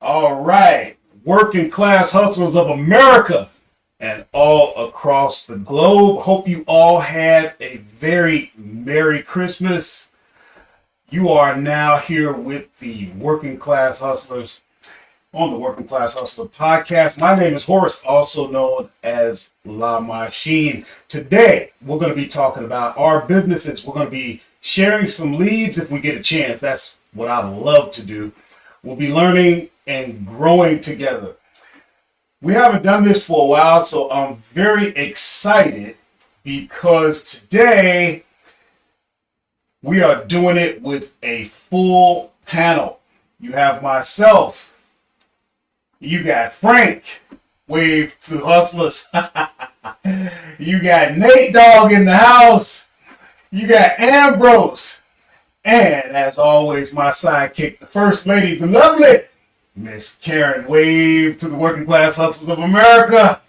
All right, working class hustlers of America and all across the globe. Hope you all had a very Merry Christmas. You are now here with the Working Class Hustlers on the Working Class Hustler podcast. My name is Horace, also known as La Machine. Today, we're going to be talking about our businesses. We're going to be sharing some leads if we get a chance. That's what I love to do. We'll be learning and growing together. We haven't done this for a while, so I'm very excited because today we are doing it with a full panel. You have myself, you got Frank, wave to hustlers. You got Nate Dogg in the house. You got Ambrose. And as always, my sidekick, the First Lady, the lovely Miss Karen, wave to the Working Class Hustlers of America.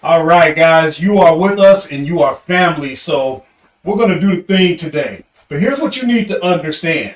All right, guys, you are with us and you are family. So we're going to do the thing today. But here's what you need to understand.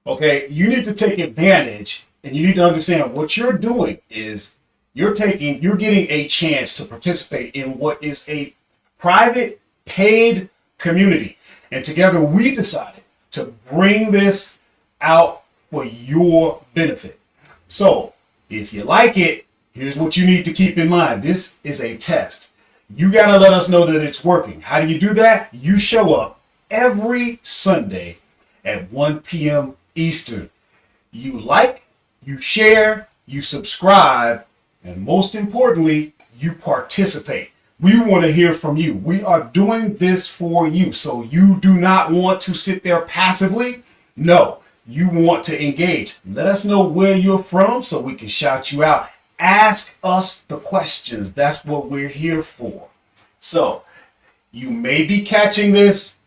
Okay, you need to take advantage and you need to understand what you're doing is you're getting a chance to participate in what is a private paid community. And together we decided to bring this out for your benefit. So if you like it, here's what you need to keep in mind. This is a test. You got to let us know that it's working. How do you do that? You show up every Sunday at 1 p.m. Eastern. You like, you share, you subscribe, and most importantly, you participate. We want to hear from you. We are doing this for you. So you do not want to sit there passively. No, you want to engage. Let us know where you're from so we can shout you out. Ask us the questions. That's what we're here for. So you may be catching this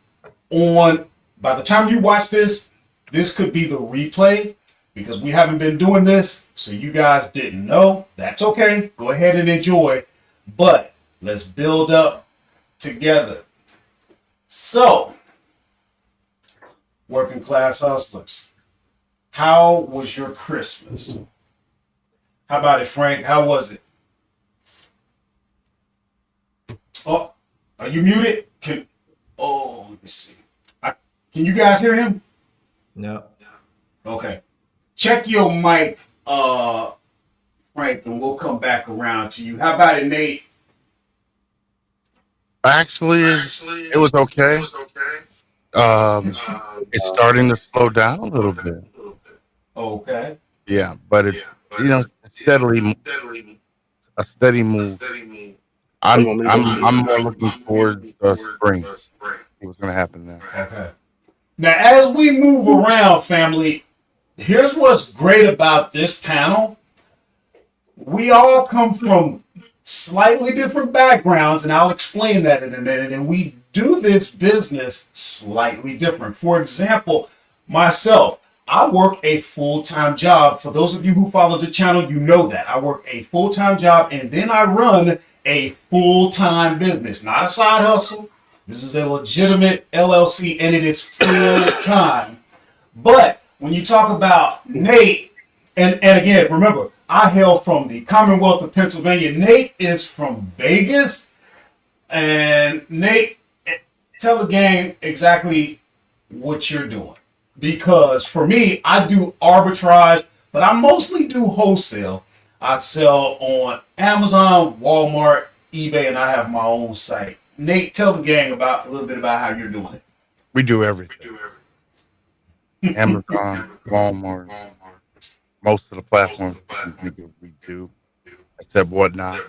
on, by the time you watch this, this could be the replay because we haven't been doing this. So you guys didn't know. That's okay. Go ahead and enjoy. But let's build up together. So, Working Class Hustlers, how was your Christmas? How about it, Frank? How was it? Oh, are you muted? Let me see. Can you guys hear him? No. Okay. Check your mic, Frank, and we'll come back around to you. How about it, Nate? Actually, it was okay. It's starting to slow down a little bit. Okay. Yeah, but it's a steady move. I'm more looking towards spring. What's going to happen there? Okay. Now, as we move around, family, here's what's great about this panel. We all come from slightly different backgrounds, and I'll explain that in a minute. And we do this business slightly different. For example, myself, I work a full-time job. For those of you who follow the channel, you know that. I work a full-time job, and then I run a full-time business, not a side hustle. This is a legitimate LLC, and it is full-time. But when you talk about Nate, and again, remember, I hail from the Commonwealth of Pennsylvania. Nate is from Vegas. And Nate, tell the gang exactly what you're doing. Because for me, I do arbitrage, but I mostly do wholesale. I sell on Amazon, Walmart, eBay, and I have my own site. Nate, tell the gang a little bit about how you're doing it. We do everything. Amazon, Walmart. Most of the platforms we do, except Whatnot.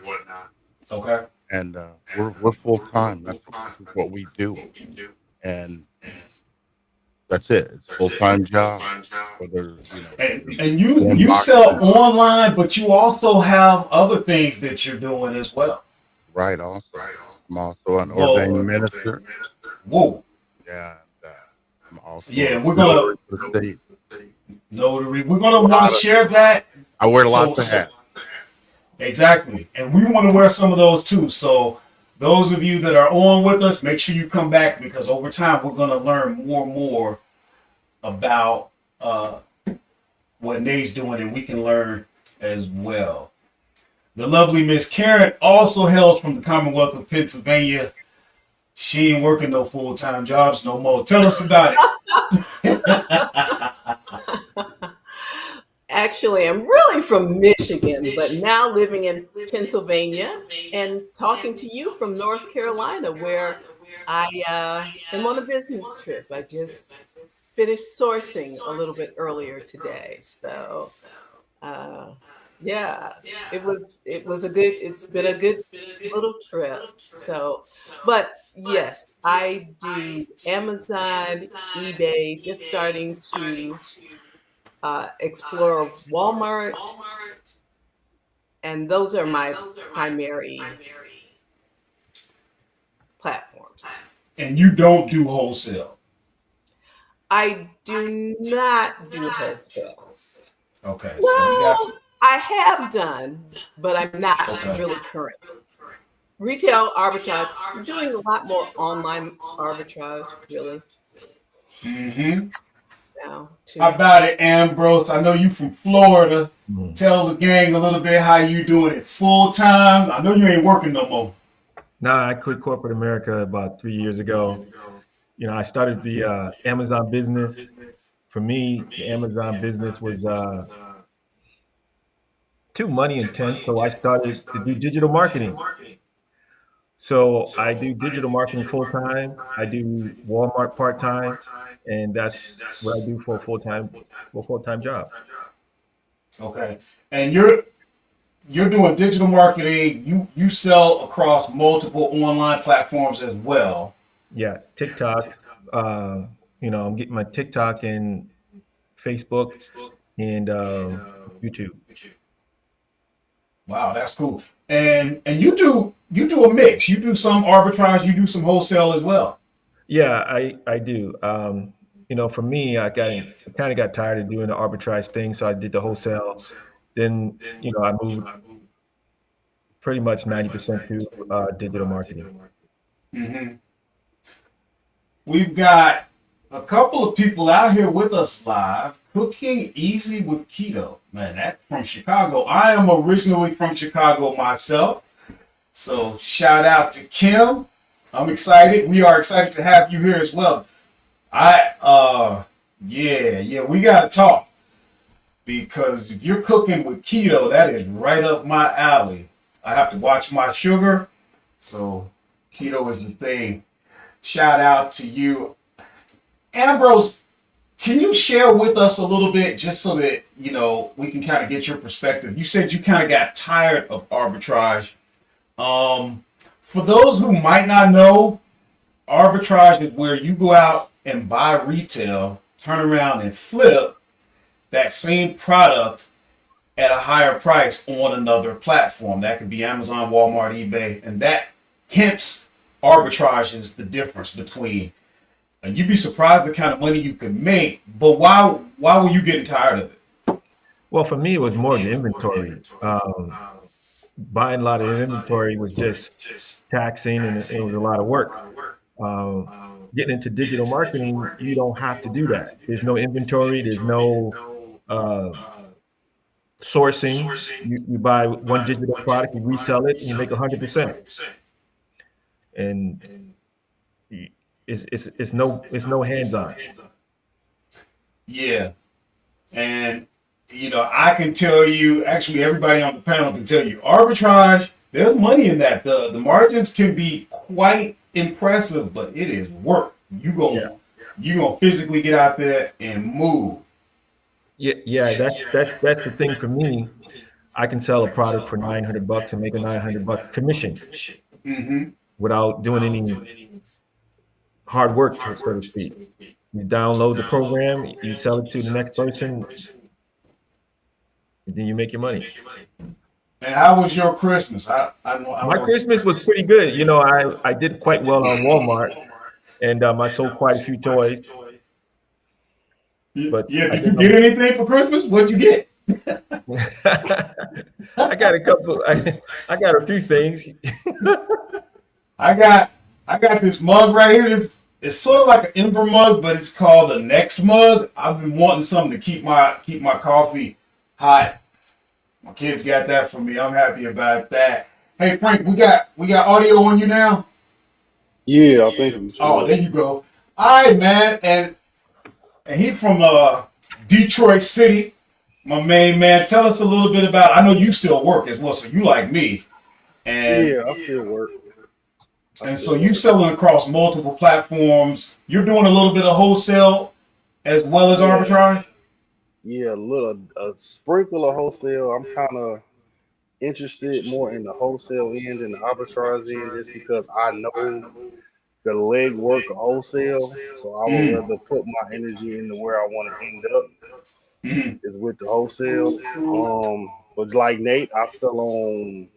Okay. And we're full time. That's what we do, and that's it. It's a full time job. Whether and you sell online, but you also have other things that you're doing as well. Right. Also, I'm also an ordained minister. Whoa. Yeah. I'm also we're gonna. Notary. We're going to want to share that. I wear lots of hats. Exactly. And we want to wear some of those too. So those of you that are on with us, make sure you come back because over time we're going to learn more and more about what Nate's doing, and we can learn as well. The lovely Miss Karen also hails from the Commonwealth of Pennsylvania. She ain't working no full-time jobs no more. Tell us about it. Actually, I'm really from Michigan, but now living in Pennsylvania and talking to you from North Carolina, where I am on a business trip. I just finished sourcing a little bit earlier today. So, uh, yeah, it was a good, it's been a good little trip. So, but yes, I do Amazon, eBay, just starting to explore Walmart, and those are my primary platforms. And you don't do wholesale. I do not do wholesale. Okay, so you got some. Well, I have done, but I'm not Okay. really current. Retail arbitrage, I'm doing a lot more online arbitrage really Mm-hmm. now How too. about it, Ambrose? I know you from Florida. Mm. Tell the gang a little bit how you doing it full time. I know you ain't working no more. Nah, I quit corporate America about 3 years ago. I started the Amazon business. For me, the Amazon business was too money intense, so I started to do digital marketing. So I do digital marketing full time. I do Walmart part time, and that's what I do for a full time job. Okay. And you're doing digital marketing. You sell across multiple online platforms as well. Yeah, TikTok. Uh, I'm getting my TikTok and Facebook and YouTube. Wow, that's cool. And you do a mix. You do some arbitrage, you do some wholesale as well. Yeah, I do. For me, I kind of got tired of doing the arbitrage thing, so I did the wholesale. Then, I moved pretty much 90% to digital marketing. Hmm. We've got a couple of people out here with us live. Cooking easy with keto. Man, that from Chicago. I am originally from Chicago myself. So shout out to Kim. I'm excited. We are excited to have you here as well. Yeah, we gotta talk. Because if you're cooking with keto, that is right up my alley. I have to watch my sugar. So keto is the thing. Shout out to you. Ambrose, can you share with us a little bit just so that, we can kind of get your perspective? You said you kind of got tired of arbitrage. For those who might not know, arbitrage is where you go out and buy retail, turn around and flip that same product at a higher price on another platform. That could be Amazon, Walmart, eBay, and that hence arbitrage is the difference between. And you'd be surprised the kind of money you could make. But why were you getting tired of it? Well, for me, it was more the inventory. Buying a lot of inventory was just taxing, and it was a lot of work. Um, Getting into digital marketing, you don't have to do that. There's no inventory. There's no uh, sourcing. You buy one digital product, you resell it, and you make 100%. And it's no hands-on. Yeah. And I can tell you, actually everybody on the panel can tell you, arbitrage, there's money in that. The margins can be quite impressive, but it is work. Yeah, You gonna physically get out there and move. yeah. That's the thing for me. I can sell a product for $900 and make a $900 commission Hmm. without doing any hard work, so to speak. You download the program, you sell it to the next person, and then you make your money. And how was your Christmas? I don't My know. Christmas was pretty good. I did quite well on Walmart, and I sold quite a few toys. But Yeah, I did think you get anything for Christmas? What'd you get? I got a couple. I got a few things. I got this mug right here. It's sort of like an Ember mug, but it's called a Next mug. I've been wanting something to keep my coffee hot. My kids got that for me. I'm happy about that. Hey Frank, we got audio on you now. Yeah, I think you Oh, should. there you go. All right, man, and he from Detroit City. My main man, tell us a little bit about. I know you still work as well, so you like me, and Yeah, I still work. I and still so you work. selling across multiple platforms. You're doing a little bit of wholesale as well as Yeah, arbitrage. yeah, a sprinkle of wholesale. I'm kind of interested more in the wholesale end and the arbitrage end, just because I know the legwork of wholesale. So I would Mm, rather put my energy into where I want to end up mm, is with the wholesale. But like Nate, I sell on.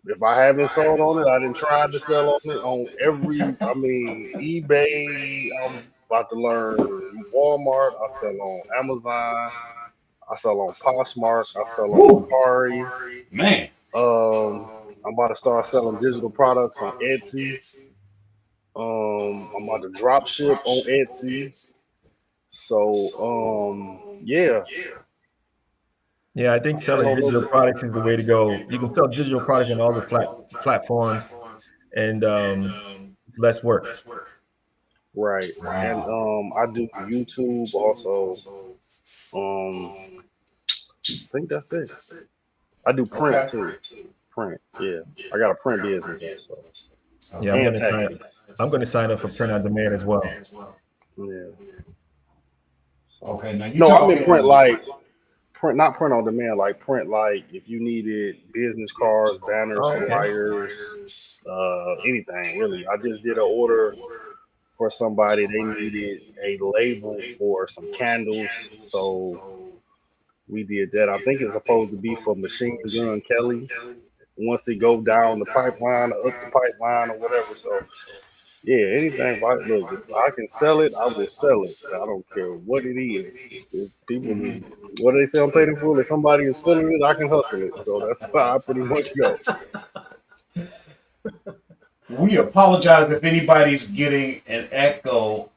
If I haven't sold on it, I didn't try to sell on it on every. I mean, eBay. I'm about to learn Walmart. I sell on Amazon. I sell on Poshmark. I sell on woo, Mercari. man. I'm about to start selling digital products on Etsy. I'm about to drop ship on Etsy. So, yeah, Yeah, I think I sell selling all digital over. products is the way to go. You can sell digital products on all the platforms, and it's less work. Right. And Wow. I do YouTube also. Um, I think that's it. I do print Okay. too. Print, yeah. I got a print business also, Yeah, I'm Okay. and gonna sign. taxes. I'm gonna sign up for print on demand as well. Yeah. So Okay. Now you no, I mean print talking. like print, not print on demand. Like print like if you needed business cards, banners, Oh, okay. flyers, anything really. I just did an order for somebody. They needed a label for some candles, so we did that. I think it's supposed to be for Machine Gun Kelly. Once it go down the pipeline or up the pipeline or whatever. So yeah, anything. If I, look, if I can sell it, I will sell it. I don't care what it is. If people, what do they say on Paid in Full? If somebody is feeling it, I can hustle it. So that's how I pretty much go. We apologize if anybody's getting an echo.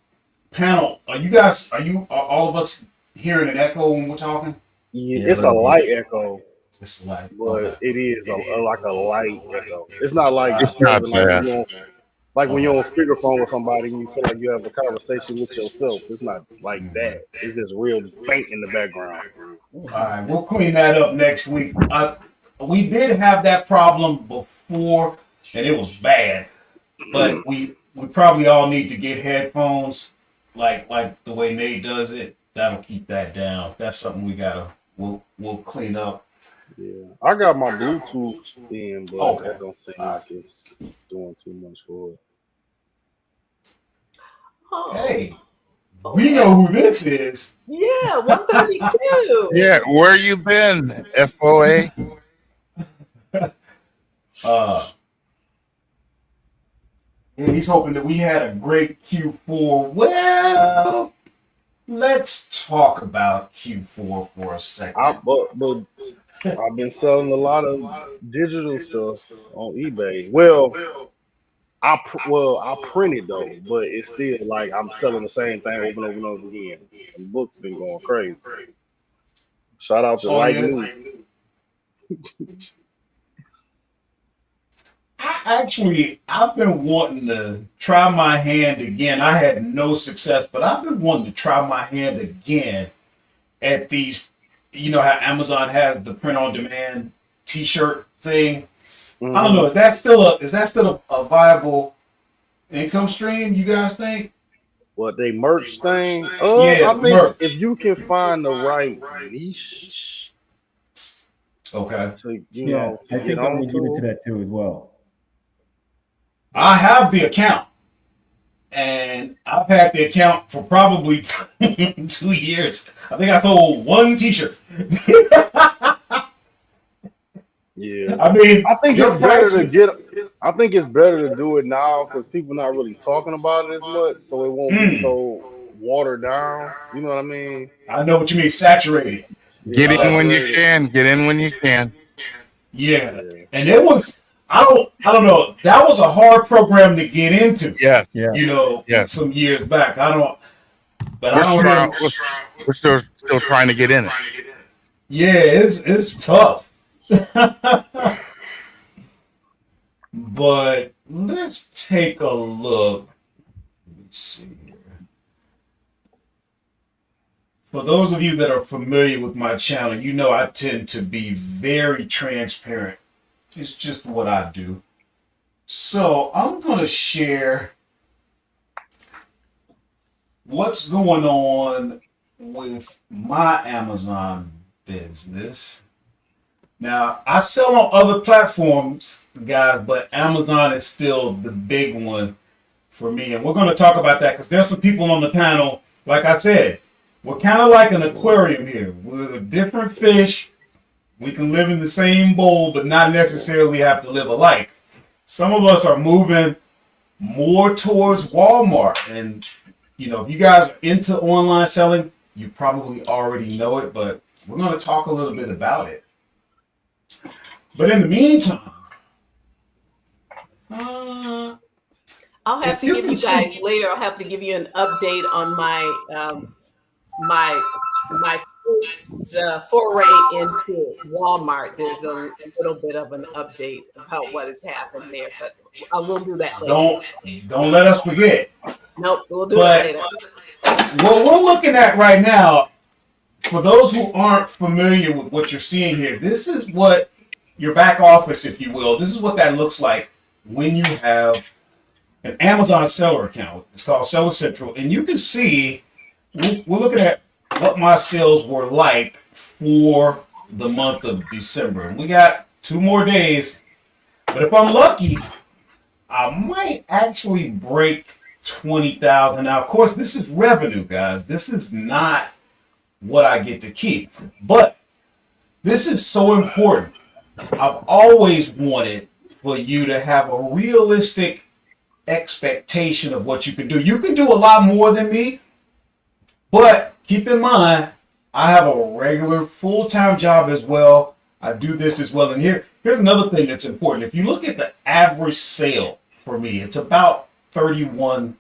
Panel, are you guys? Are all of us hearing an echo when we're talking? Yeah, Yeah, a it's a little bit. light echo, It's like okay. but it is like a light echo. It's not like Uh, It's not disturbing like when bad. you on like when you're okay. on speakerphone with somebody and you feel like you have a conversation with yourself. It's not like that. It's just real faint in the background. All right, we'll clean that up next week. We did have that problem before, and it was bad. But we probably all need to get headphones, like the way Nate does it. That'll keep that down. That's something we'll clean up. Yeah, I got my Bluetooth in, but Okay. that don't seem All right. like it's doing too much for it. Oh, Hey, we okay. know who this is. Yeah, 132. Yeah, where you been, FOA? Uh, he's hoping that we had a great Q4. Well, let's talk about Q4 for a I second. but I've been selling a lot of digital stuff on eBay. Well, I print it though, but it's still like I'm selling the same thing over and over and over again. And books been going crazy. Shout out to Oh Like yeah. New. I've been wanting to try my hand again. I had no success, but I've been wanting to try my hand again at these. You know how Amazon has the print on demand T-shirt thing. I don't Hmm. know. Is that still a viable income stream? You guys think? What they merch thing? Yeah, I the think if merch. you can find the right niche Okay. to Yeah, to I get think I'm on gonna get into to. that too as well. I have the account, and I've had the account for probably 2 years. I think I sold one T-shirt. Yeah, I mean, I think your it's better price. to get. I think it's better to do it now because people not really talking about it as much, so it won't be Mm, so watered down. You know what I mean? I know what you mean. Saturated. Yeah, Get in Uh, when you saturated. can. Get in when you can. yeah, Yeah. and it was. I don't know. That was a hard program to get into, Yes, Yeah. yes. some years back. I We're don't trying. hear. We're still trying to get in it. Yeah, it's tough. But let's take a look. Let's see here. For those of you that are familiar with my channel, you know I tend to be very transparent. It's just what I do. So I'm going to share what's going on with my Amazon business. Now, I sell on other platforms, guys, but Amazon is still the big one for me. And we're going to talk about that because there's some people on the panel, like I said, we're kind of like an aquarium here. We're a different fish. We can live in the same bowl, but not necessarily have to live alike. Some of us are moving more towards Walmart. And, if you guys are into online selling, you probably already know it, but we're going to talk a little bit about it. But in the meantime, I'll have if to you give can you guys see, later. I'll have to give you an update on my my first foray into Walmart. There's a little bit of an update about what has happened there, but I will do that later. don't let us forget. Nope, we'll do it But later. what we're looking at right now, for those who aren't familiar with what you're seeing here, this is what your back office, if you will, this is what that looks like when you have an Amazon seller account. It's called Seller Central. And you can see, we're looking at what my sales were like for the month of December. And we got 2 more days. But if I'm lucky, I might actually break 20,000. Now, of course, this is revenue, guys. This is not what I get to keep. But this is so important. I've always wanted for you to have a realistic expectation of what you can do. You can do a lot more than me, but keep in mind, I have a regular full-time job as well. I do this as well. And here's another thing that's important. If you look at the average sale for me, it's about $31.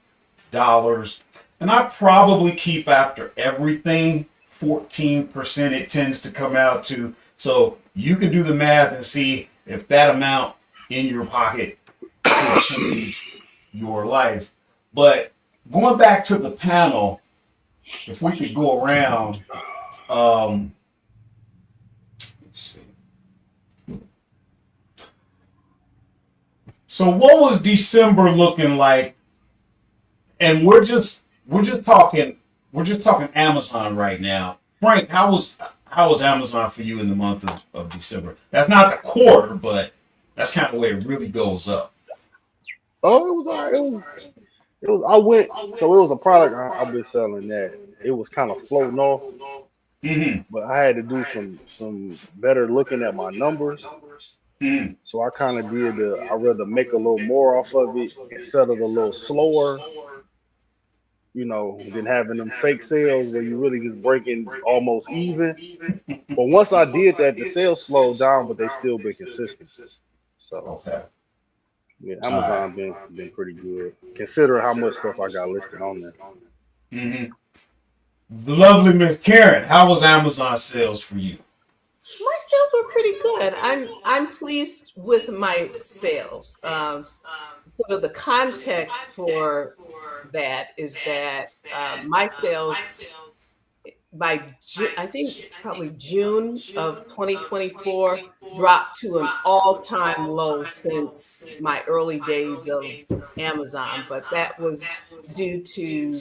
And I probably keep, after everything, 14% it tends to come out to. So you can do the math and see if that amount in your pocket could change your life. But going back to the panel, if we could go around, let's see. So what was December looking like? And we're just talking Amazon right now. Frank, how was Amazon for you in the month of December? That's not the quarter, but that's kind of where it really goes up. Oh, it was all right. It was. I went. So it was a product I've been selling that it was kind of floating off, Mm-hmm. but I had to do some better looking at my numbers. Mm-hmm. So I kind of did the. I rather make a little more off of it instead of a little slower, than having them fake sales where you really just breaking almost even. But once I did that, the sales slowed down, but they still been consistent. So Okay. yeah, All right. Amazon been pretty good considering how much stuff I got listed on there. Mm-hmm. The lovely Miss Karen, how was Amazon sales for you? My sales were pretty good. I'm pleased with my sales. Sort of the context for that is that my sales by I think probably June of 2024 dropped to an all-time low since my early days of Amazon, but that was due to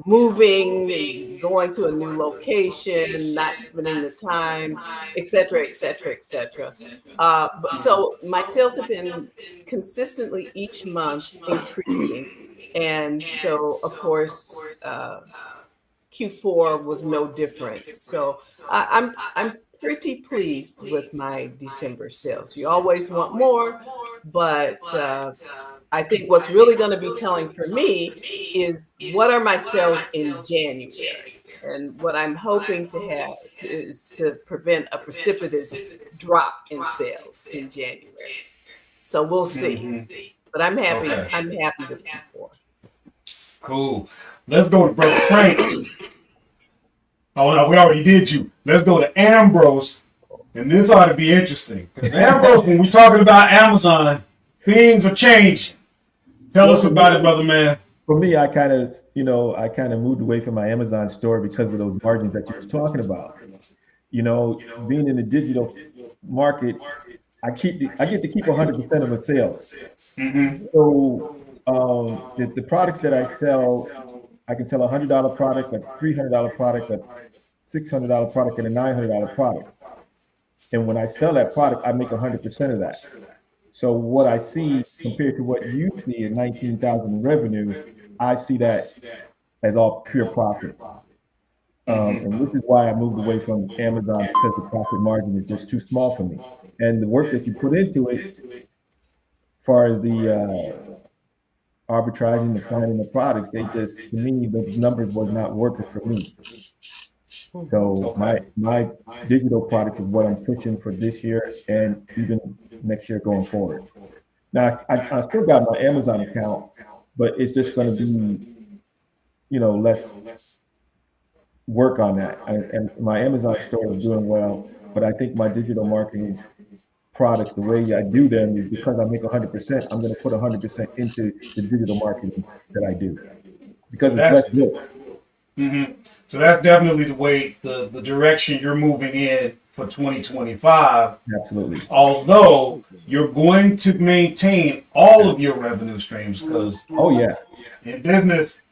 moving, going to a new location, not spending the time, etc., etc., etc. But so my sales have been consistently each month increasing, and so of course. Q4 was no different. So I'm pretty pleased with my December sales. You always want more, but I think what's really going to be telling for me is what are my sales in January, and what I'm hoping to have is to prevent a precipitous drop in sales in January. So we'll see. Mhm. But I'm happy. Okay. I'm happy with Q4. Cool. Let's go to Brother Frank. Oh no, we already did you. Let's go to Ambrose, and this ought to be interesting because Ambrose, when we're talking about Amazon, things are changing. Tell us about it, brother man. For me, I kind of, I kind of moved away from my Amazon store because of those margins that you was talking about. Being in the digital market, I get to keep 100% of the sales. Mm-hmm. So the products that I sell, I can sell $100 product, a $300 product, a $600 product, and a $900 product. And when I sell that product, I make 100% of that. So what I see compared to what you see in 19,000 in revenue, I see that as all pure profit. And this is why I moved away from Amazon, because the profit margin is just too small for me. And the work that you put into it, as far as the arbitraging, the finding the products, they just, to me, those numbers was not working for me. So my digital product is what I'm pushing for this year and even next year going forward. Now I still got my Amazon account, but it's just going to be, less work on that. And my Amazon store is doing well, but I think my digital marketing products, the way I do them is because I make 100%, I'm going to put 100% into the digital marketing that I do because it's less work. Mm-hmm. So that's definitely the way, the direction you're moving in for 2025. Absolutely. Although you're going to maintain all of your revenue streams because in business,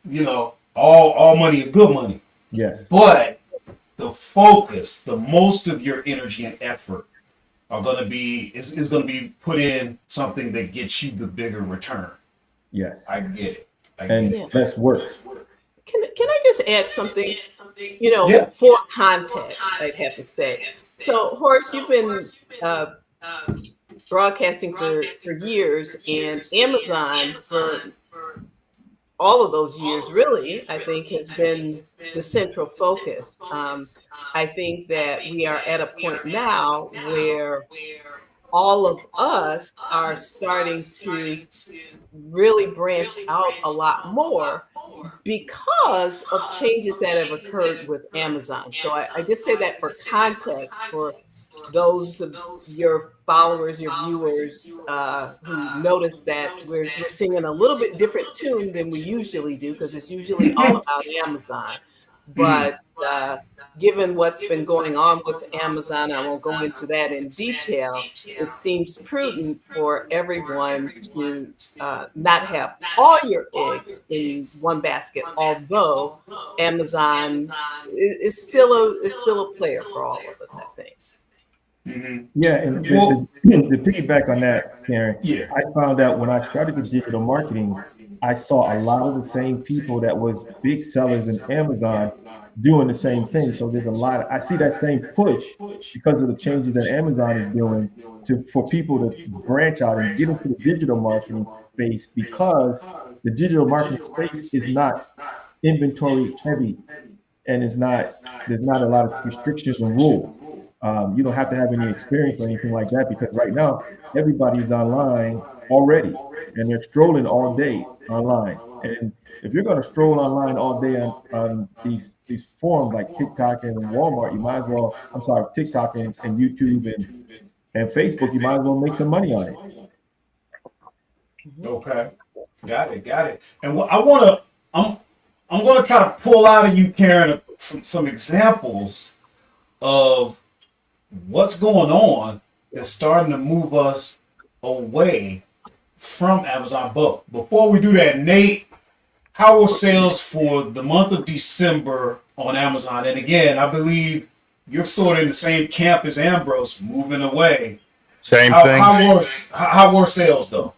all money is good money. Yes. But the focus, the most of your energy and effort are going to be is going to be put in something that gets you the bigger return. Yes. I get it. And less work. Can I just add something? Yeah. For context, I'd have to say. So, Horace, you've been broadcasting for years, and Amazon for all of those years, really, I think, has been the central focus. I think that we are at a point now where all of us are starting to really branch out a lot more because of changes that have occurred with Amazon. So I just say that for context, for those of your followers, your viewers who notice that we're singing a little bit different tune than we usually do, because it's usually all about Amazon. But given what's been going on with Amazon, I won't go into that in detail. It seems prudent for everyone to not have all your eggs in one basket, although Amazon is still a player for all of us, I think. Mm-hmm. Yeah, and the piggyback on that, Karen, Yeah. I found out when I started the digital marketing, I saw a lot of the same people that was big sellers in Amazon doing the same thing. So there's a lot. I see that same push because of the changes that Amazon is doing for people to branch out and get into the digital marketing space, because the digital marketing space is not inventory heavy, and there's not a lot of restrictions and rules. You don't have to have any experience or anything like that, because right now everybody's online already and they're strolling all day online. And if you're going to stroll online all day on these forums like TikTok and Walmart, you might as well, I'm sorry, TikTok and YouTube and Facebook, you might as well make some money on it. Okay. Got it. And I'm going to try to pull out of you, Karen, some examples of what's going on that's starting to move us away from Amazon. But before we do that, Nate, how were sales for the month of December on Amazon? And again, I believe you're sort of in the same camp as Ambrose, moving away. Same thing. How were sales though?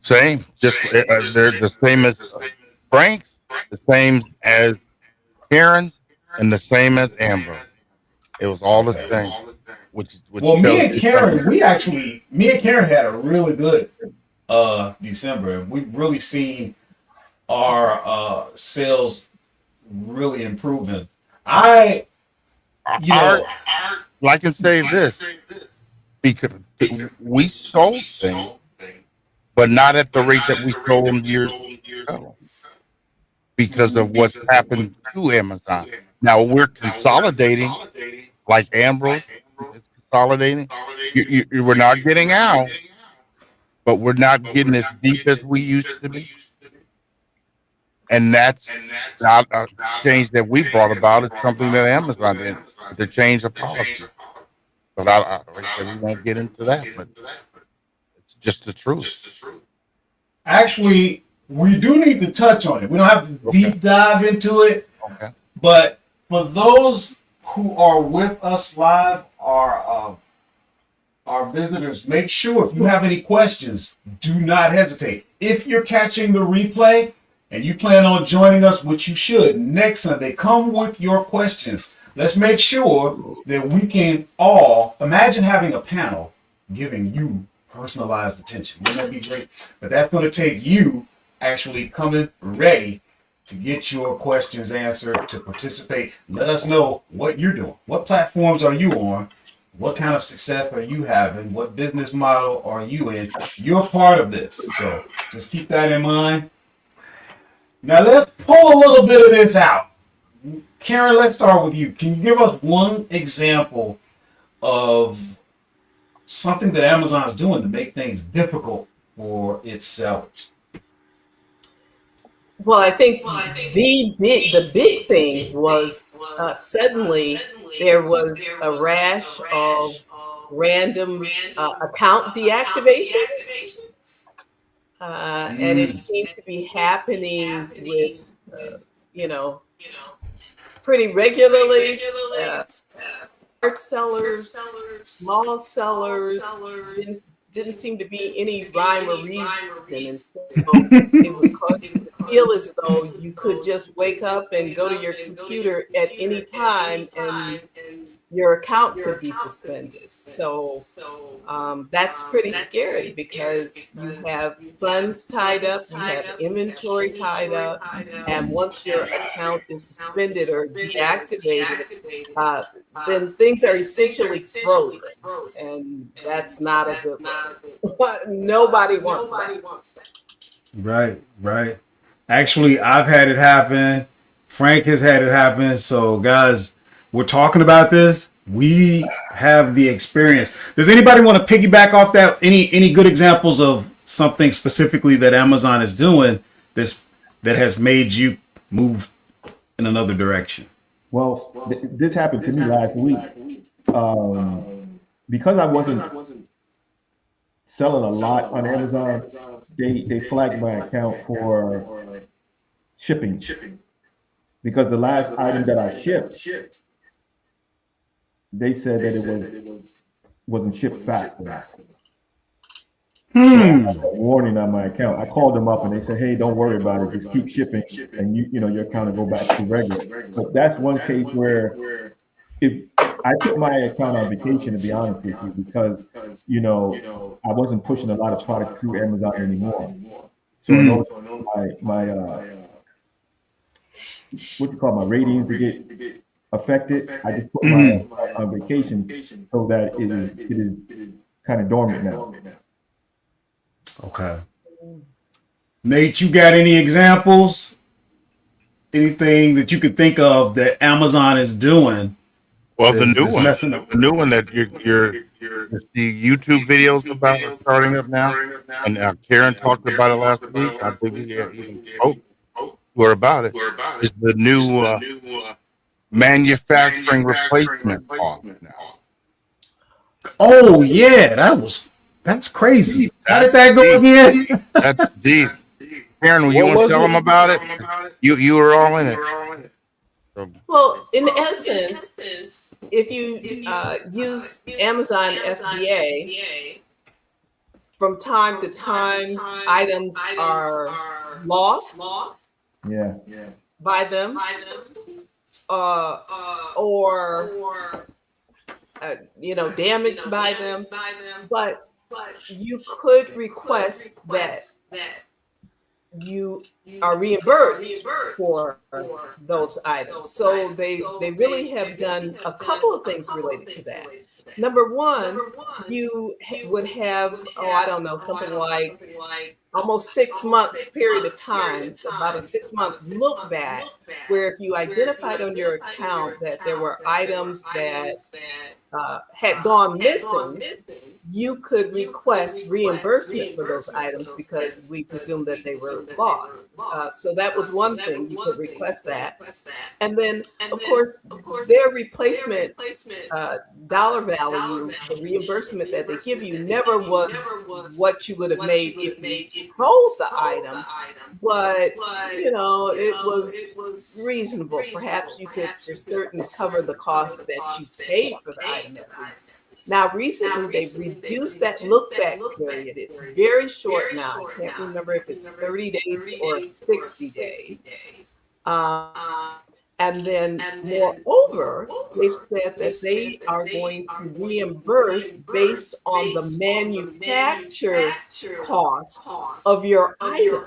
Same. Just they're the same as Frank's, the same as Karen's, and the same as Ambrose. It was all the same. Well, me and Karen had a really good December. We've really seen our sales really improving. I can say this because We sold things, but not at the rate that we sold them years ago because of what's happened to Amazon. Now we're consolidating, like Ambrose is consolidating. We're not getting out, but we're not getting as deep as we used to be. And that's not a change that we brought about. It's something that Amazon did to change a policy. But like I said, we won't get into that, but it's just the truth. Actually, we do need to touch on it. We don't have to deep dive into it. Okay. But for those who are with us live, our visitors, make sure if you have any questions, do not hesitate. If you're catching the replay and you plan on joining us, which you should, next Sunday, come with your questions. Let's make sure that we can all imagine having a panel giving you personalized attention. Wouldn't that be great? But that's going to take you actually coming ready to get your questions answered, to participate. Let us know what you're doing. What platforms are you on? What kind of success are you having? What business model are you in? You're part of this. So just keep that in mind. Now let's pull a little bit of this out. Karen, let's start with you. Can you give us one example of something that Amazon's doing to make things difficult for its sellers? Well, I think the big thing was suddenly there was a rash of random account deactivations, and it seemed to be happening with pretty regularly. Large sellers, small sellers, didn't seem to be any rhyme or reason, and so it would feel as though you could just wake up and go to your computer at any time and your account could be suspended. So that's pretty scary because you have funds tied up, you have inventory tied up, and once your account is suspended or deactivated, then things are essentially frozen, and that's not a good one. Nobody wants that. Right. Actually, I've had it happen. Frank has had it happen. So, guys, we're talking about this. We have the experience. Does anybody want to piggyback off that? Any good examples of something specifically that Amazon is doing that has made you move in another direction? Well, this happened to me last week. Because I wasn't selling a lot on Amazon, they flagged my account for shipping. Because the last item that I shipped, they said that it wasn't shipped fast enough. So I had a warning on my account. I called them up and they said, "Hey, don't worry about it. Just keep shipping, and your account will go back to regular." But that's one case where if I put my account on vacation, to be honest with you, because I wasn't pushing a lot of product through Amazon anymore. So in order for my what you call my ratings to get affected, I just put my account on vacation so that it is kind of dormant now. Okay. Nate, you got any examples? Anything that you could think of that Amazon is doing? Well, the new one that you're the YouTube videos about are starting up now, and Karen talked about it last week. I think we even were about it. Is the new manufacturing replacement cost now? Oh yeah, that's crazy. How did that go again? That's deep. Karen, you want to tell them about it? You were all in it. So, Well, in essence, if you use Amazon FBA, from time to time, items are lost by them, or damaged by them, but you could request that you are reimbursed for those items. So they really have done a couple of things related to that. Number one, you would have, oh, I don't know, something like almost 6 month period of time, about a 6 month look back, where if you identified on your account that there were items that had gone missing, you could request reimbursement for those items because we presume that they were lost. So that was one thing, you could request that. And then, of course, their replacement dollar value, the reimbursement that they give you, never was what you would have made if you sold the item, but it was reasonable. Perhaps you could, for certain, cover the costs that you paid for the item at least. Now, recently, they've reduced that look back period. It's very short now. I can't remember if it's 30 days or 60 days. And then, moreover, they've said that they are going to reimburse based on the manufacture cost of your item.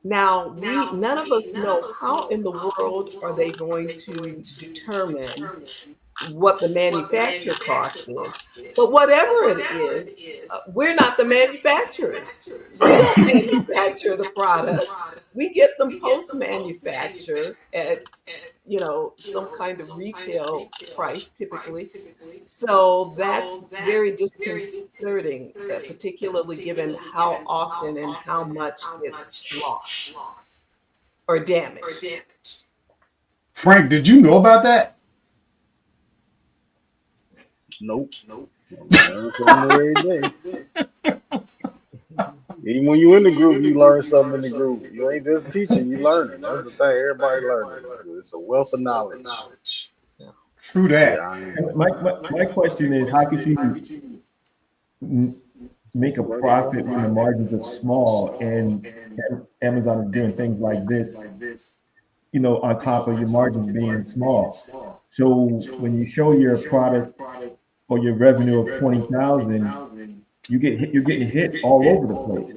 Now, none of us know how in the world are they going to determine what the manufacturer cost is. But whatever it is, we're not the manufacturers. We don't manufacture the products. We get them post-manufactured at some kind of retail price typically. So that's very disconcerting, particularly given how often and how much gets lost or damaged. Frank, did you know about that? Nope. Every day. Even when you in the group, you learn something in the group. You ain't just teaching, you learning. That's the thing. Everybody learning. It's a wealth of knowledge. True that. Yeah, My question is, how could you make a profit when the margins are small and Amazon is doing things like this, on top of your margins being small? So when you show your product or your revenue of 20,000, you're getting hit all over the place.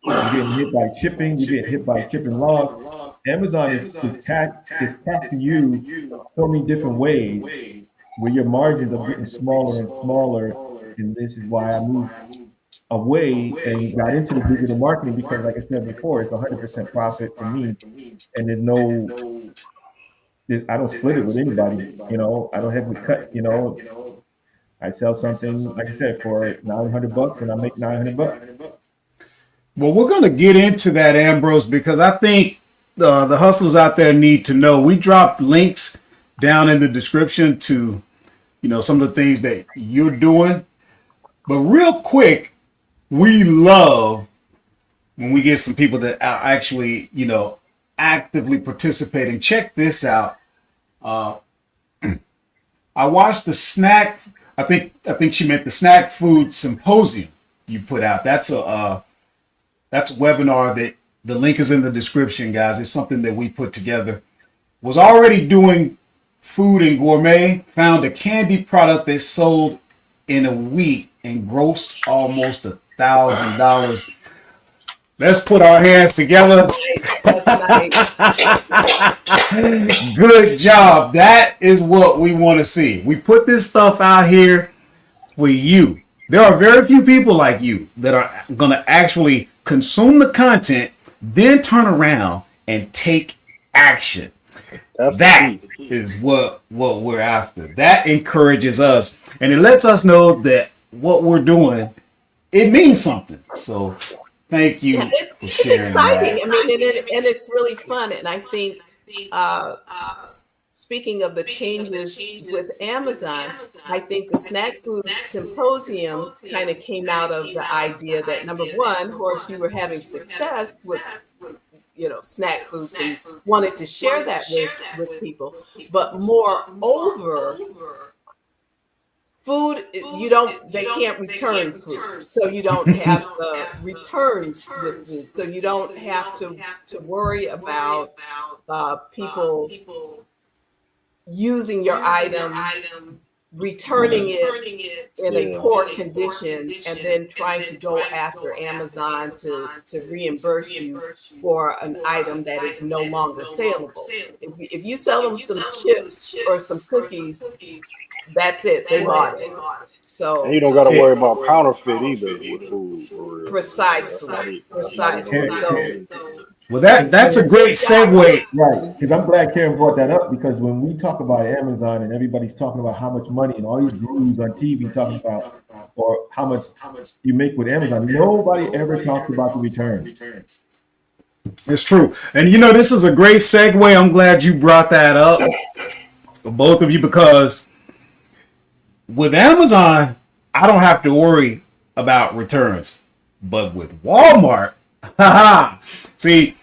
You're getting hit by shipping, you're getting hit by shipping loss. Amazon is taxing you so many different ways where your margins are getting smaller and smaller. And this is why I moved away and got into the digital marketing, because like I said before, it's 100% profit for me. And I don't split it with anybody. I don't have to cut, I sell something, like I said, for $900 and I make $900. Well, we're going to get into that, Ambrose, because I think the hustlers out there need to know. We dropped links down in the description to, some of the things that you're doing. But real quick, we love when we get some people that are actually, actively participating. Check this out. I watched the snack. I think she meant the snack food symposium you put out. That's a webinar that the link is in the description, guys. It's something that we put together. Was already doing food and gourmet. Found a candy product that sold in a week and grossed almost $1,000. Let's put our hands together. That's nice. Good job. That is what we want to see. We put this stuff out here for you. There are very few people like you that are going to actually consume the content, then turn around and take action. That is what we're after. That encourages us, and it lets us know that what we're doing, it means something. So thank you for sharing. It's exciting. That. I mean, and it's really fun. And I think, speaking of the changes with Amazon, I think the Snack Food Symposium kind of came out of the idea that, number one, of course, you were having success with snack foods and wanted to share that with people. But moreover, food, they can't return food. So you don't have the returns with food. So you don't have to worry about people using your item returning it in a Yeah. poor condition and then trying to go after Amazon to reimburse you for an item that is no longer saleable. If you sell them some chips or some cookies, that's it. They bought it. And So you don't got to worry about counterfeit either with food, for real. precisely, That's not even precisely. a big So thing. Well, that's a great segue. Right, because I'm glad Karen brought that up, because when we talk about Amazon and everybody's talking about how much money and all these gurus on TV talking about, or how much you make with Amazon, nobody ever talks about the returns. It's true. And this is a great segue. I'm glad you brought that up, both of you, because with Amazon, I don't have to worry about returns. But with Walmart, see,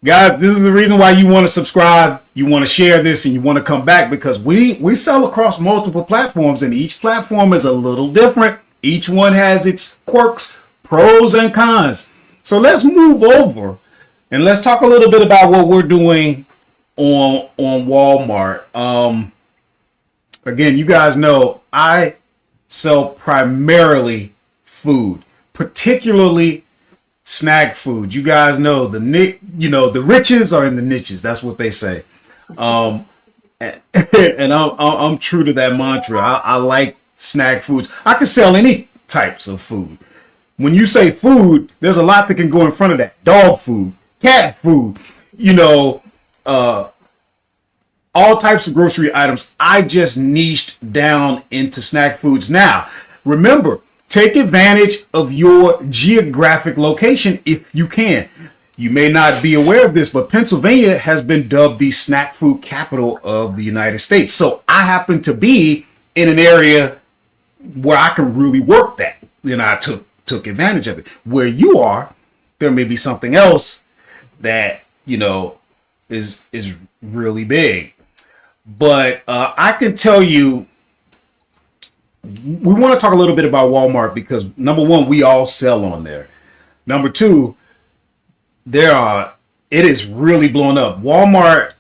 guys, this is the reason why you want to subscribe, you want to share this, and you want to come back, because we sell across multiple platforms, and each platform is a little different. Each one has its quirks, pros and cons. So let's move over and let's talk a little bit about what we're doing on Walmart. Again, you guys know I sell primarily food, particularly snack food. You guys know the riches are in the niches. That's what they say. And I'm true to that mantra. I like snack foods. I can sell any types of food. When you say food, there's a lot that can go in front of that. Dog food, cat food, all types of grocery items. I just niched down into snack foods. Now, remember, take advantage of your geographic location if you can. You may not be aware of this, but Pennsylvania has been dubbed the snack food capital of the United States. So I happen to be in an area where I can really work that. And I took advantage of it. Where you are, there may be something else that, is really big. But I can tell you, we want to talk a little bit about Walmart because, number one, we all sell on there. Number two, it is really blown up. Walmart,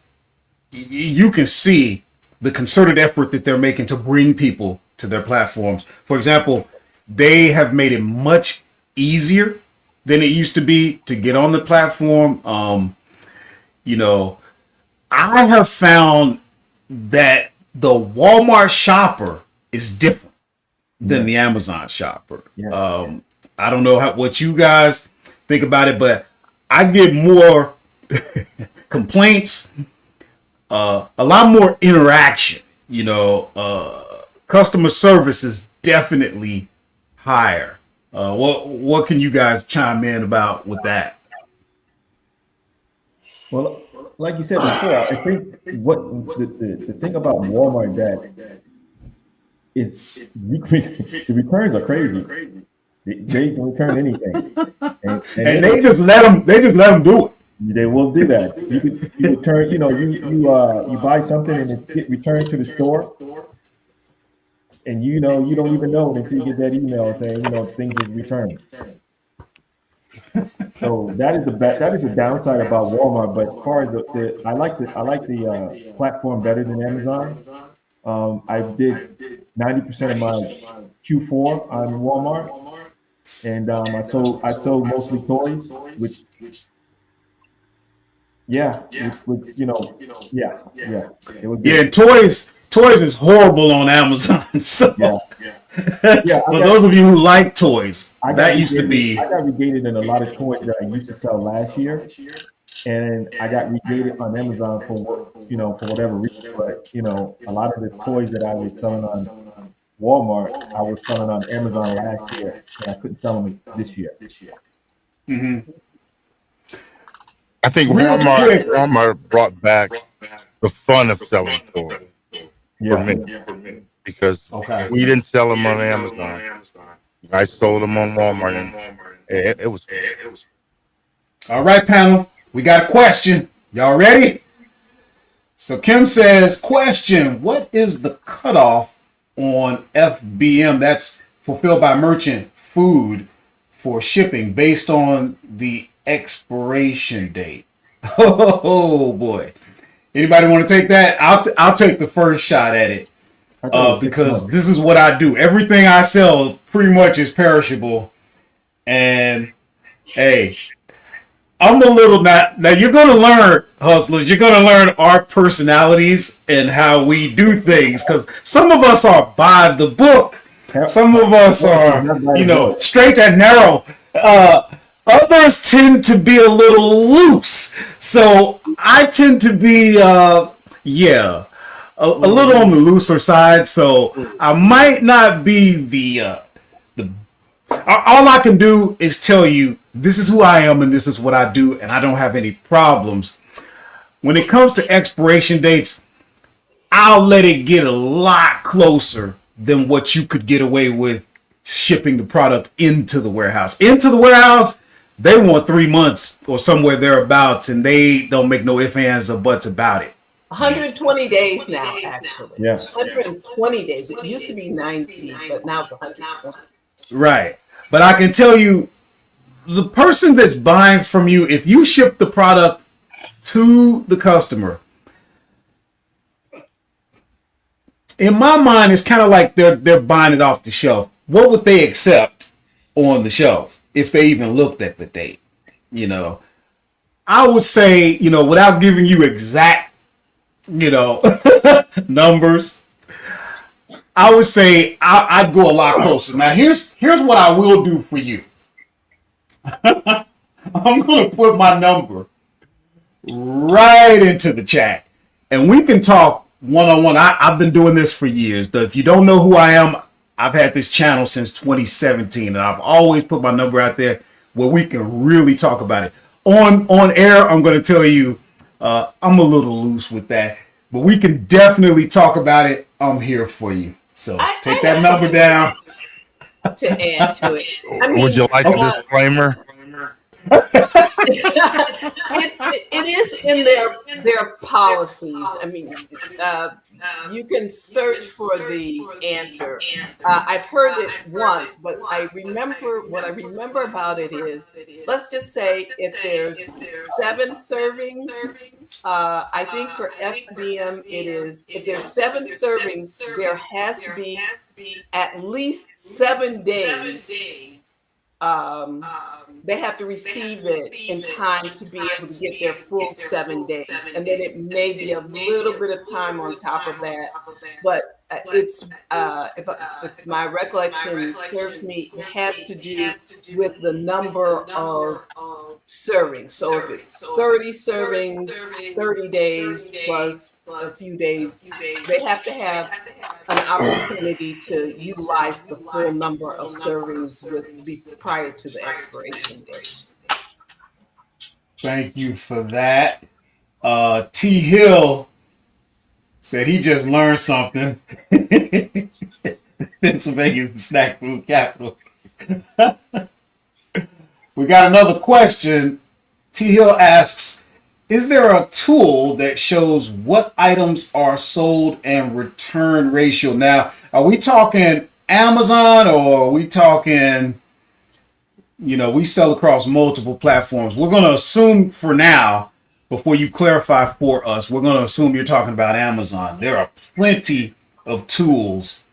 you can see the concerted effort that they're making to bring people to their platforms. For example, they have made it much easier than it used to be to get on the platform. I have found that the Walmart shopper is different than the Amazon shopper. Yeah. I don't know what you guys think about it, but I get more complaints, a lot more interaction. Customer service is definitely higher. What can you guys chime in about with that? Well, like you said before, I think what the thing about Walmart that is the returns are crazy. They can return anything, And they just let them do it. they will do that. You return, you buy something and it get returned to the store, and you don't even know it until you get that email saying things was returned. So that is the downside about Walmart. But as far as I like the platform better than Amazon. I did 90% of my Q4 on Walmart, and I sold mostly toys, which yeah, it was good. Yeah, toys is horrible on Amazon. So Yeah, for those of you who like toys, that used to be. I got regated in a lot of toys that I used to sell last year, and I got regated on Amazon for whatever reason. But a lot of the toys that I was selling on Walmart, I was selling on Amazon last year, and I couldn't sell them this year. Mm-hmm. I think Real quick. Walmart brought back the fun of selling toys for me because we didn't sell them on Amazon. I sold them on Walmart, and it was fun. All right, panel, we got a question. Y'all ready? So Kim says, question, what is the cutoff on FBM, that's fulfilled by merchant, food for shipping based on the expiration date? Oh boy. Anybody want to take that? I'll take the first shot at it. I thought it was 6 because months. this is what I do. Everything I sell pretty much is perishable. And hey, I'm a little not now. You're gonna learn, hustlers. You're gonna learn our personalities and how we do things. Because some of us are by the book. Some of us are, straight and narrow. Others tend to be a little loose. So I tend to be, a little on the looser side. So I might not be the. All I can do is tell you this is who I am and this is what I do, and I don't have any problems. When it comes to expiration dates, I'll let it get a lot closer than what you could get away with shipping the product into the warehouse. Into the warehouse, they want 3 months or somewhere thereabouts, and they don't make no ifs, ands, or buts about it. 120 days now, actually. Yeah. 120 days. It used to be 90, but now it's 120. Right. But I can tell you, the person that's buying from you, if you ship the product to the customer, in my mind, it's kind of like they're buying it off the shelf. What would they accept on the shelf if they even looked at the date? I would say, without giving you exact, numbers, I would say I'd go a lot closer. Now, here's what I will do for you. I'm going to put my number right into the chat, and we can talk one-on-one. I've been doing this for years. If you don't know who I am, I've had this channel since 2017, and I've always put my number out there where we can really talk about it. On air, I'm going to tell you I'm a little loose with that, but we can definitely talk about it. I'm here for you. So take that number down. To add to it. Would you like a disclaimer? It is in their policies. I mean, you can search for the answer. I've heard it once, but what I remember about it is, let's just say if there's 7 servings, I think for FBM it is, if there's 7 servings, there has to be at least 7 days. They have to receive it in time to be able to get their full 7 days, and then it may be a little bit of time on top of that. But it's if my recollection serves me, it has to do with the number of servings. So if it's 30 servings, 30 days plus a few days, they have to have an opportunity to utilize the full number of servings prior to the expiration date. Thank you for that. T. Hill said he just learned something. Pennsylvania's the snack food capital. We got another question. T. Hill asks, is there a tool that shows what items are sold and return ratio? Now, are we talking Amazon, or are we talking, we sell across multiple platforms? We're going to assume for now, before you clarify for us, we're going to assume you're talking about Amazon. There are plenty of tools.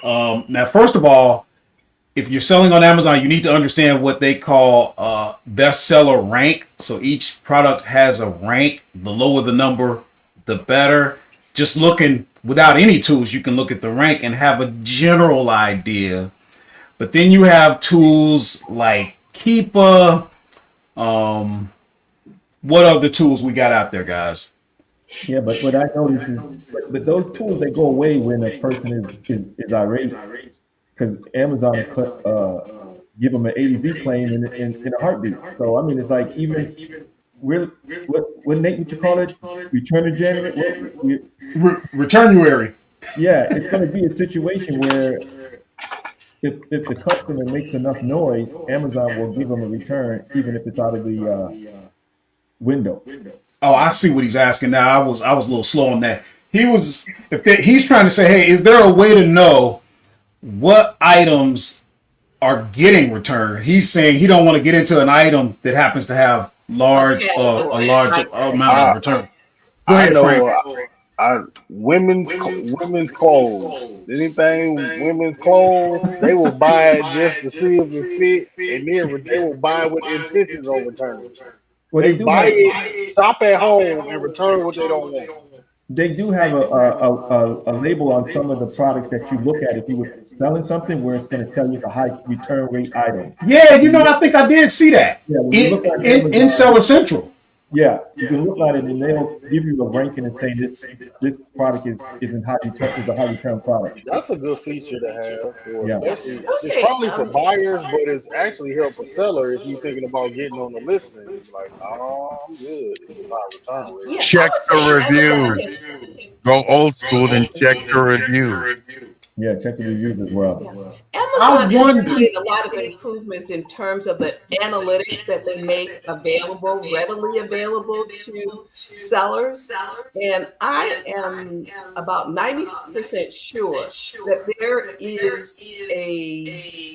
Now, first of all, if you're selling on Amazon, you need to understand what they call bestseller rank. So each product has a rank. The lower the number, the better. Just looking without any tools, you can look at the rank and have a general idea. But then you have tools like Keepa. What other tools we got out there, guys? Yeah, but what I noticed is, but those tools, they go away when a person is irate, because Amazon give them an A to Z claim in a heartbeat. So I mean, it's like, even what Nate, would you call it? Returnanuary? Returnuary. Yeah, it's going to be a situation where if the customer makes enough noise, Amazon will give them a return, even if it's out of the window. Oh, I see what he's asking now. I was a little slow on that. He's trying to say, hey, is there a way to know what items are getting returned? He's saying he don't want to get into an item that happens to have a large amount of return. Go ahead, Frank. Women's clothes, anything women's clothes, they will buy it just to see if it fit, and then they will buy it with intentions of returning. Well, They buy it, shop at home, and return what they don't want. they do have a label on some of the products that you look at if you were selling something where it's going to tell you it's a high return rate item. Yeah, I think I did see that Yeah, when you look at in Amazon, Seller Central. yeah, you can look at it and they'll give you a ranking and say this product is in high return is a high return product. That's a good feature to have for, Yeah. Yeah, especially, I would it's say probably for buyers, but it's actually help a seller if you're thinking about getting on the listing. It's like, no, I'm good if it's high return rate. yeah, I Check would the say Amazon reviews. can. Go old school and check the reviews. Yeah, check the reviews as Yeah. well. I Amazon has wonder. made a lot of improvements in terms of the analytics that they make available, readily available to sellers. And I am about 90% sure that there is a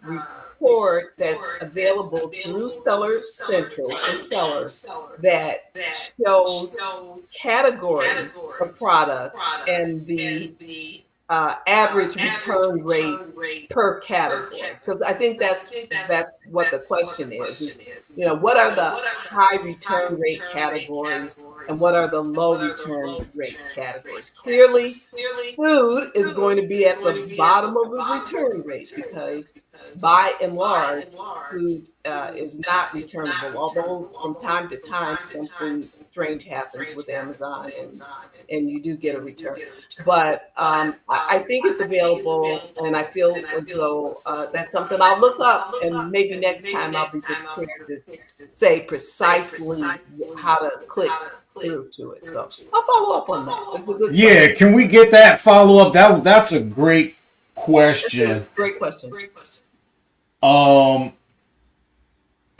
report that's available through Seller Central for sellers that shows categories of products and the average return rate per category, because I think that's what the question is what are the high return rate categories and what are the low return rate categories. Clearly food is going to be at the bottom of the return rate because by and large food is not returnable, although from time to time something strange happens with Amazon and you do get a return. But I think it's available, and I feel as though that's something I'll look up, and maybe next time I'll be prepared to say precisely how to click through to it. So I'll follow up on that. It's a good Yeah, question. can we get that follow up? That's a great question. Great question.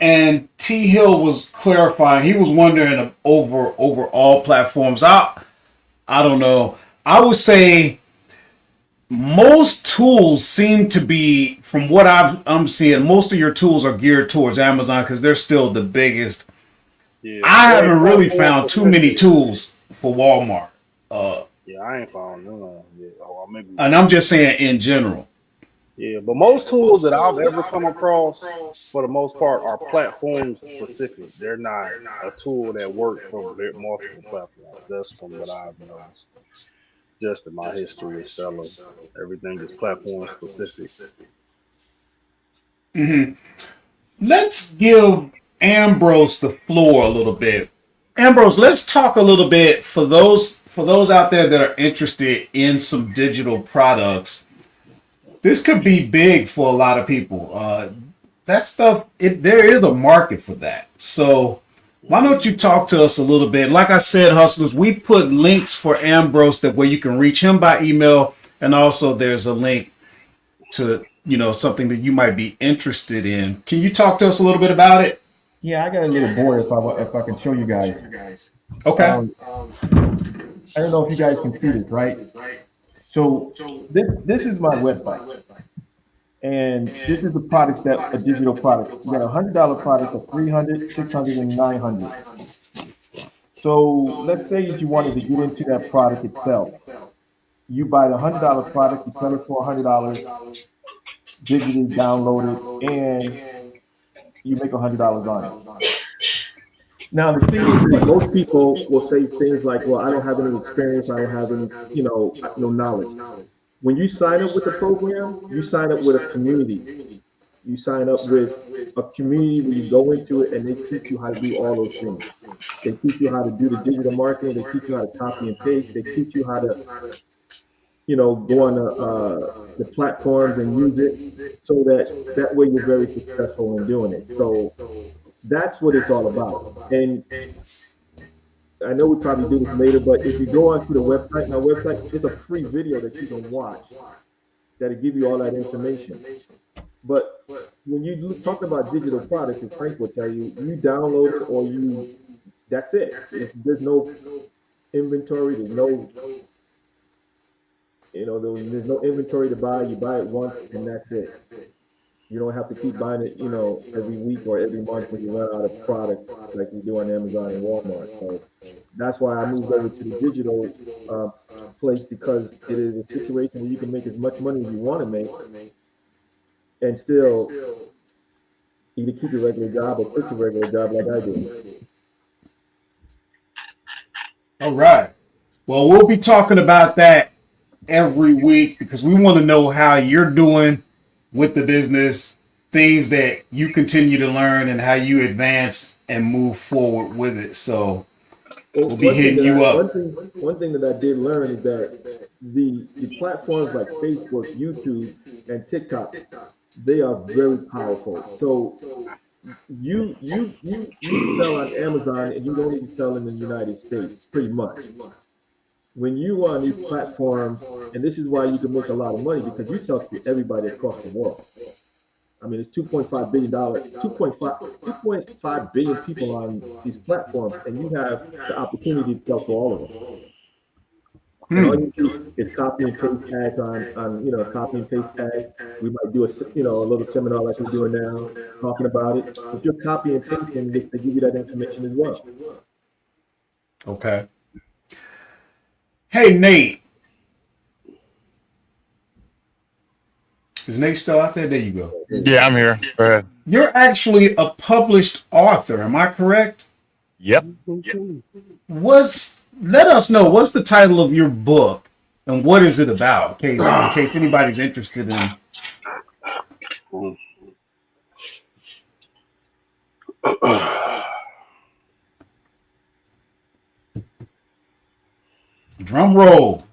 And T Hill was clarifying. He was wondering over all platforms. I don't know. I would say most tools seem to be, from what I'm seeing, most of your tools are geared towards Amazon because they're still the biggest. Yeah, I very haven't really platform found too many specific. tools for Walmart. Yeah, I ain't found none yet. Oh, maybe. And I'm just saying in general. Yeah, but most tools that I've ever come across, for the most part, are platform specific. They're not a tool that works for multiple platforms. That's from what I've noticed. Just in my history of selling, everything is platform specific. Let's give Ambrose the floor a little bit. Ambrose, let's talk a little bit for those out there that are interested in some digital products. This could be big for a lot of people. That stuff, there is a market for that. So why don't you talk to us a little bit? Like I said, hustlers, we put links for Ambrose that where you can reach him by email, and also there's a link to something that you might be interested in. Can you talk to us a little bit about it? Yeah, I got a little board if I can show you guys. Okay. I don't know if you guys can see this, right? So this is my website. And this is the products that are digital products. You got $100 product of 300, 600, and 900. So let's say that you wanted to get into that product itself. You buy the $100 product, you sell it for $100, digitally download it, and you make $100 on it. Now the thing is that most people will say things like, "Well, I don't have any experience, I don't have any, no knowledge." When you sign up with the program, you sign up with a community. You sign up with a community where you go into it and they teach you how to do all those things. They teach you how to do the digital marketing. They teach you how to copy and paste. They teach you how to, go on the platforms and use it so that way you're very successful in doing it. So that's what it's all about. And I know we probably do this later, but if you go onto the website, and our website is a free video that you can watch that'll give you all that information. But when you talk about digital products, as Frank will tell you, you download it or that's it. If there's no inventory, there's no inventory to buy. You buy it once and that's it. You don't have to keep buying it, every week or every month when you run out of product like you do on Amazon and Walmart. So that's why I moved over to the digital place, because it is a situation where you can make as much money as you want to make and still either keep your regular job or quit your regular job like I did. All right. Well, we'll be talking about that every week because we want to know how you're doing with the business, things that you continue to learn, and how you advance and move forward with it. So we'll be hitting you up. One thing that I did learn is that the platforms like Facebook, YouTube, and TikTok, they are very powerful. So you sell on Amazon and you don't even sell in the United States, pretty much. When you are on these platforms, and this is why you can make a lot of money, because you sell to everybody across the world. I mean, it's $2.5 billion, 2.5 billion people on these platforms, and you have the opportunity to sell to all of them. And all you do is copy and paste ads on copy and paste ads. We might do a little seminar like we're doing now, talking about it. But you're copy and pasting, they give you that information as well. Okay. Hey, Nate. Is Nate still out there? There you go. Yeah, I'm here. Go ahead. You're actually a published author. Am I correct? Yep. Let us know, what's the title of your book and what is it about, in case anybody's interested in. Drum roll.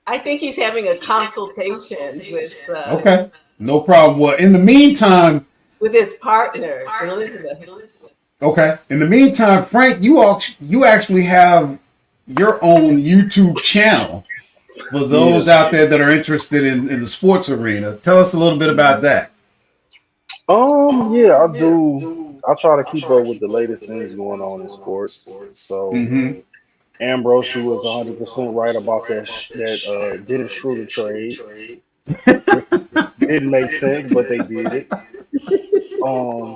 I think he's having a consultation with. Okay, no problem. Well, in the meantime, with his partner, Elizabeth. Okay. In the meantime, Frank, you actually have your own YouTube channel for those out there that are interested in the sports arena. Tell us a little bit about that. Yeah, I do. I try to keep up with the latest things going on in sports. So Ambrose, she was 100% right about that Dennis Schroeder trade. Didn't make sense, but they did it.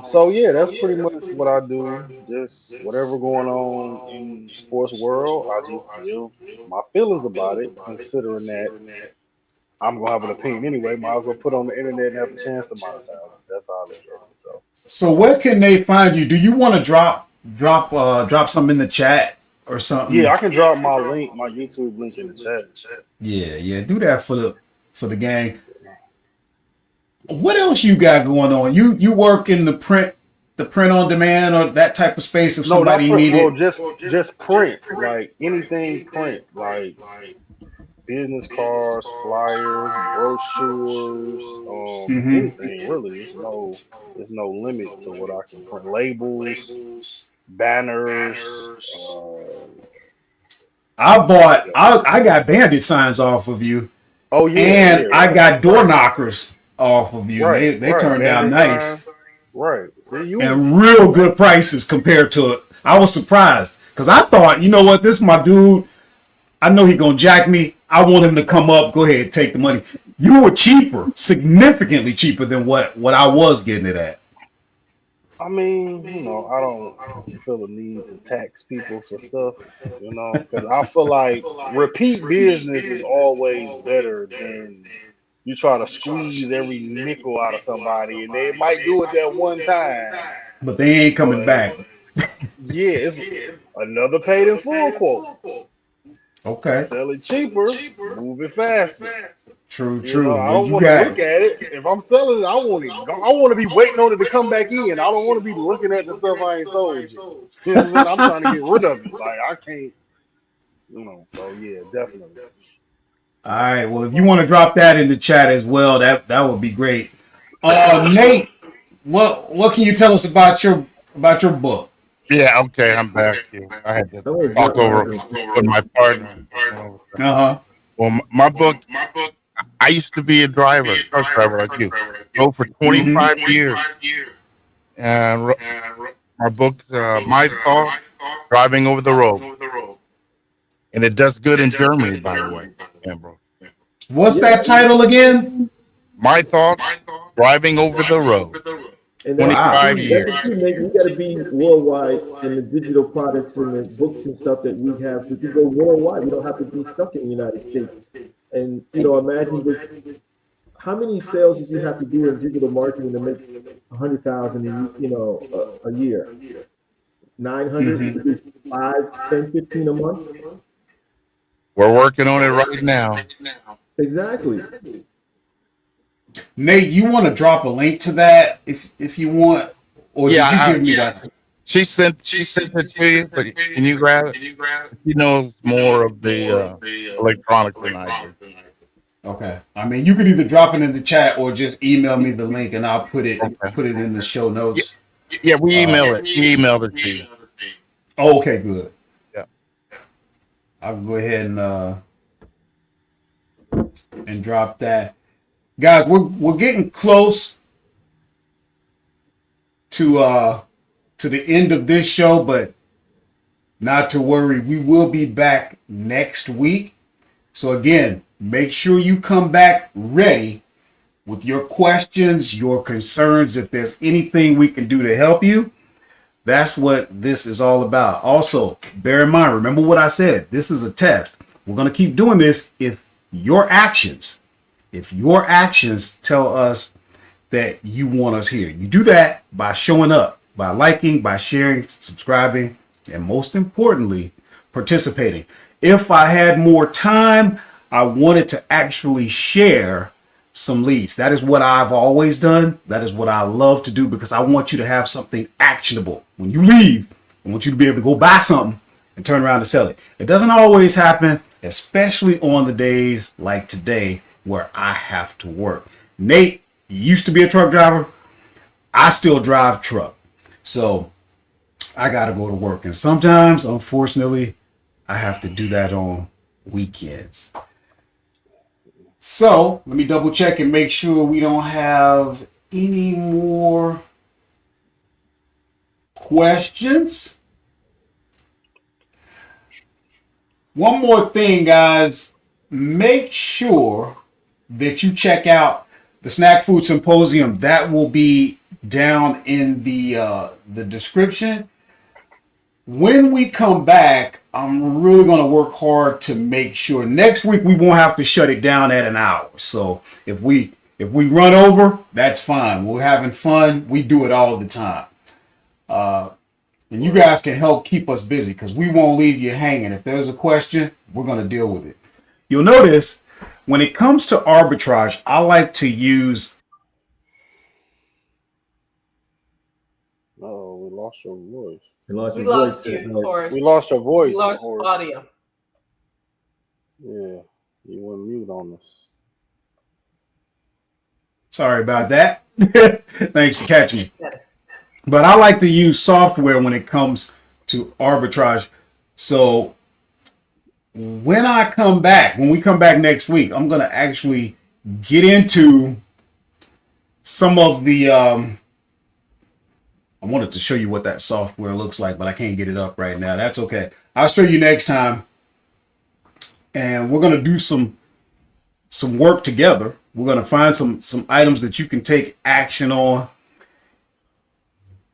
So yeah, that's pretty much what I do. Just whatever going on in the sports world, I just give my feelings about it, considering that I'm gonna have an opinion anyway. Might as well put it on the internet and have a chance to monetize it. That's how I look at it. So where can they find you? Do you want to drop something in the chat or something? Yeah, I can drop my link, my YouTube link in the chat. Yeah, do that for the gang. What else you got going on? You work in the print on demand or that type of space if somebody needed. Well, just print, like anything print, like business cards, flyers, brochures, anything really. There's no limit to what I can print. Labels, banners. I got bandit signs off of you. Oh yeah, and I got door knockers off of you. Right, they turned out nice. Right. See, and real good prices compared to it. I was surprised because I thought, you know what, this is my dude. I know he gonna jack me. I want him to come up. Go ahead, take the money. You were cheaper, significantly cheaper than what I was getting it at. I mean, I don't feel the need to tax people for stuff, because I feel like repeat business is always better than you try to squeeze every nickel out of somebody, and they might do it that one time, but they ain't coming back. Yeah, it's another paid in full quote. Okay. Sell it cheaper, move it faster. True. I don't want to look at it. If I'm selling it, I want to be waiting on it to come back in. I don't want to be looking at the stuff I ain't sold yet. You know what I'm saying? I'm trying to get rid of it. Like I can't, So yeah, definitely. All right. Well, if you want to drop that in the chat as well, that would be great. Nate, what can you tell us about your book? Yeah. Okay, I'm back here. I had to talk over with my partner. Well, my book. I used to be a truck driver like you. Go for 25 years. And my book, My Thought, Driving Over the Road. And it does good in Germany, by the way, Ambrose. What's that title again? My thoughts, driving over the road. And that's the Wow. 25 key. That's years. the key, Nate. We got to be worldwide in the digital products and the books and stuff that we have. We can go worldwide. We don't have to be stuck in the United States. And imagine how many sales did you have to do in digital marketing to make 100,000 a year? 900, 5, 10, 15 a month. We're working on it right now. Exactly. Nate, you want to drop a link to that if you want, or did you give me that? She sent it to you, but can you grab it? She knows more of the electronics than I do. Okay. I mean, you could either drop it in the chat or just email me the link, and I'll put it Okay. in the show notes. Yeah, we email it. We emailed it to you. Oh, okay, good. Yeah. I'll go ahead and drop that. Guys, we're getting close to the end of this show, but not to worry. We will be back next week. So again, make sure you come back ready with your questions, your concerns. If there's anything we can do to help you, that's what this is all about. Also, bear in mind, remember what I said. This is a test. We're going to keep doing this if your actions tell us that you want us here. You do that by showing up, by liking, by sharing, subscribing, and most importantly, participating. If I had more time, I wanted to actually share some leads. That is what I've always done. That is what I love to do because I want you to have something actionable. When you leave, I want you to be able to go buy something and turn around and sell it. It doesn't always happen, especially on the days like today where I have to work. Nate used to be a truck driver. I still drive truck. So I got to go to work. And sometimes, unfortunately, I have to do that on weekends. So let me double check and make sure we don't have any more questions. One more thing, guys. Make sure that you check out the Snack Food Symposium. That will be down in the description. When we come back, I'm really going to work hard to make sure next week we won't have to shut it down at an hour. So if we run over, that's fine. We're having fun. We do it all the time. And you guys can help keep us busy because we won't leave you hanging. If there's a question, we're going to deal with it. You'll notice when it comes to arbitrage, I like to use. Oh, we lost your voice. We lost We your lost voice. you, Horace. We lost your voice. We lost Horace. audio. Yeah, you went mute on us. Sorry about that. Thanks for catching me. But I like to use software when it comes to arbitrage. So when we come back next week, I'm going to actually get into some of the, I wanted to show you what that software looks like, but I can't get it up right now. That's okay. I'll show you next time. And we're going to do some work together. We're going to find some items that you can take action on.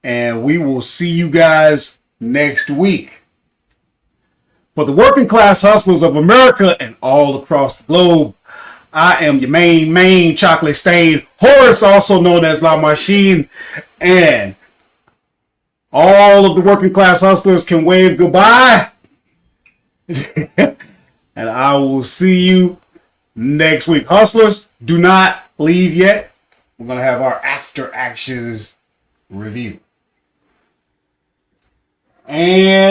And we will see you guys next week. For the working class hustlers of America and all across the globe, I am your main chocolate stain Horace, also known as La Machine. And all of the working class hustlers can wave goodbye. And I will see you next week. Hustlers, do not leave yet. We're going to have our after actions review. And